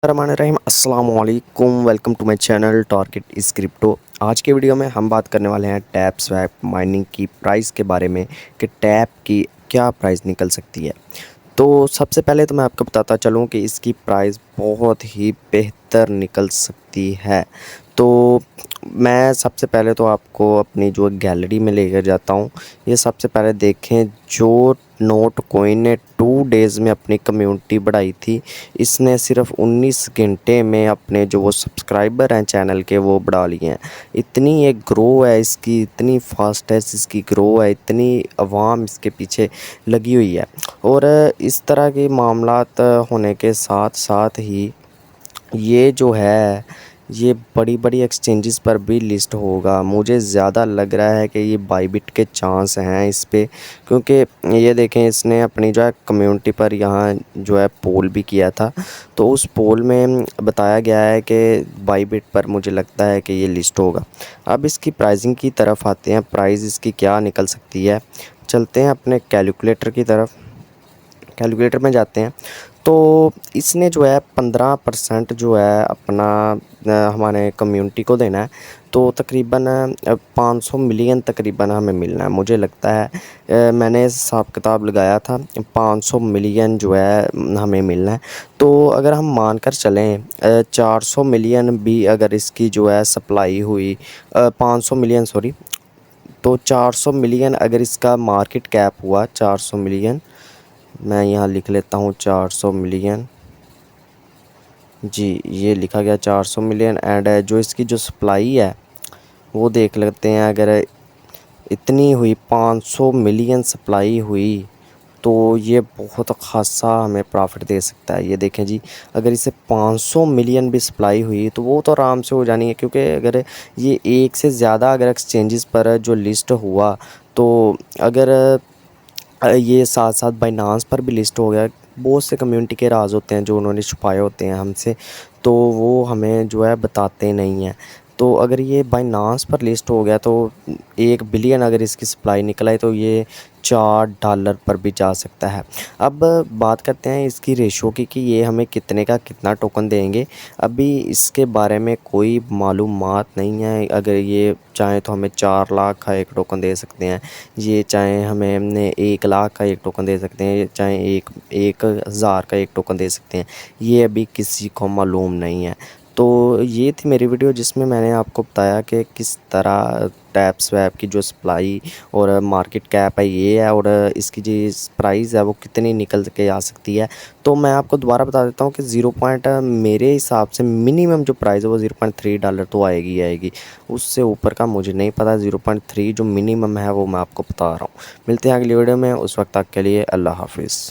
रहीम अस्सलाम वालेकुम, welcome to my channel target is crypto. आज के वीडियो में हम बात करने वाले हैं टैप स्वैप माइनिंग की प्राइस के बारे में कि टैप की क्या प्राइस निकल सकती है। तो सबसे पहले तो मैं आपको बताता चलूँ कि इसकी प्राइस बहुत ही बेहतर निकल सकती है। तो मैं सबसे पहले तो आपको अपनी जो गैलरी में लेकर जाता हूँ। ये सबसे पहले देखें, जो नोट कॉइन ने 2 डेज़ में अपनी कम्युनिटी बढ़ाई थी, इसने सिर्फ 19 घंटे में अपने जो वो सब्सक्राइबर हैं चैनल के वो बढ़ा लिए हैं। इतनी एक ग्रो है इसकी, इतनी फास्टेस्ट इसकी ग्रो है, इतनी आवाम इसके पीछे लगी हुई है। और इस तरह के मामलात होने के साथ साथ ही ये जो है ये बड़ी-बड़ी एक्सचेंजेस पर भी लिस्ट होगा। मुझे ज़्यादा लग रहा है कि ये बायबिट के चांस हैं इस पे, क्योंकि ये देखें इसने अपनी जो है कम्युनिटी पर यहाँ जो है पोल भी किया था। तो उस पोल में बताया गया है कि बायबिट पर मुझे लगता है कि ये लिस्ट होगा। अब इसकी प्राइसिंग की तरफ आते हैं, प्राइस इसकी क्या निकल सकती है। चलते हैं अपने कैलकुलेटर की तरफ। कैलकुलेटर में जाते हैं तो इसने जो है 15% जो है अपना हमारे कम्युनिटी को देना है। तो तकरीबन 500 मिलियन तकरीबन हमें मिलना है, मुझे लगता है। मैंने हिसाब किताब लगाया था 500 मिलियन जो है हमें मिलना है। तो अगर हम मानकर चलें 400 मिलियन भी अगर इसकी जो है सप्लाई हुई, 500 मिलियन सॉरी, तो 400 मिलियन अगर इसका मार्केट कैप हुआ, 400 मिलियन मैं यहाँ लिख लेता हूँ, 400 मिलियन जी, ये लिखा गया 400 मिलियन। एंड जो इसकी जो सप्लाई है वो देख लेते हैं। अगर इतनी हुई 500 मिलियन सप्लाई हुई तो ये बहुत ख़ासा हमें प्रॉफिट दे सकता है। ये देखें जी, अगर इसे 500 मिलियन भी सप्लाई हुई तो वो तो आराम से हो जानी है, क्योंकि अगर ये एक से ज़्यादा अगर एक्सचेंजेस पर जो लिस्ट हुआ तो अगर ये साथ साथ बाइनांस पर भी लिस्ट हो गया। बहुत से कम्युनिटी के राज होते हैं जो उन्होंने छुपाए होते हैं हमसे, तो वो हमें जो है बताते नहीं हैं। तो अगर ये बाइनांस पर लिस्ट हो गया तो 1 बिलियन अगर इसकी सप्लाई निकल आए तो ये $4 पर भी जा सकता है। अब बात करते हैं इसकी रेशो की कि ये हमें कितने का कितना टोकन देंगे। अभी इसके बारे में कोई मालूमात नहीं है। अगर ये चाहें तो हमें 4 लाख का एक टोकन दे सकते हैं, ये चाहें हमें 1 लाख का एक टोकन दे सकते हैं, चाहें 1,000 का एक टोकन दे सकते हैं। ये अभी किसी को मालूम नहीं है। तो ये थी मेरी वीडियो जिसमें मैंने आपको बताया कि किस तरह टैप स्वैप की जो सप्लाई और मार्केट कैप है ये है, और इसकी जो प्राइस है वो कितनी निकल के आ सकती है। तो मैं आपको दोबारा बता देता हूँ कि 0 पॉइंट मेरे हिसाब से मिनिमम जो प्राइस है वो $0.3 तो आएगी आएगी। उससे ऊपर का मुझे नहीं पता। 0.3 जो मिनिमम है वो मैं आपको बता रहा हूँ। मिलते हैं अगली वीडियो में, उस वक्त तक के लिए अल्लाह हाफिज़।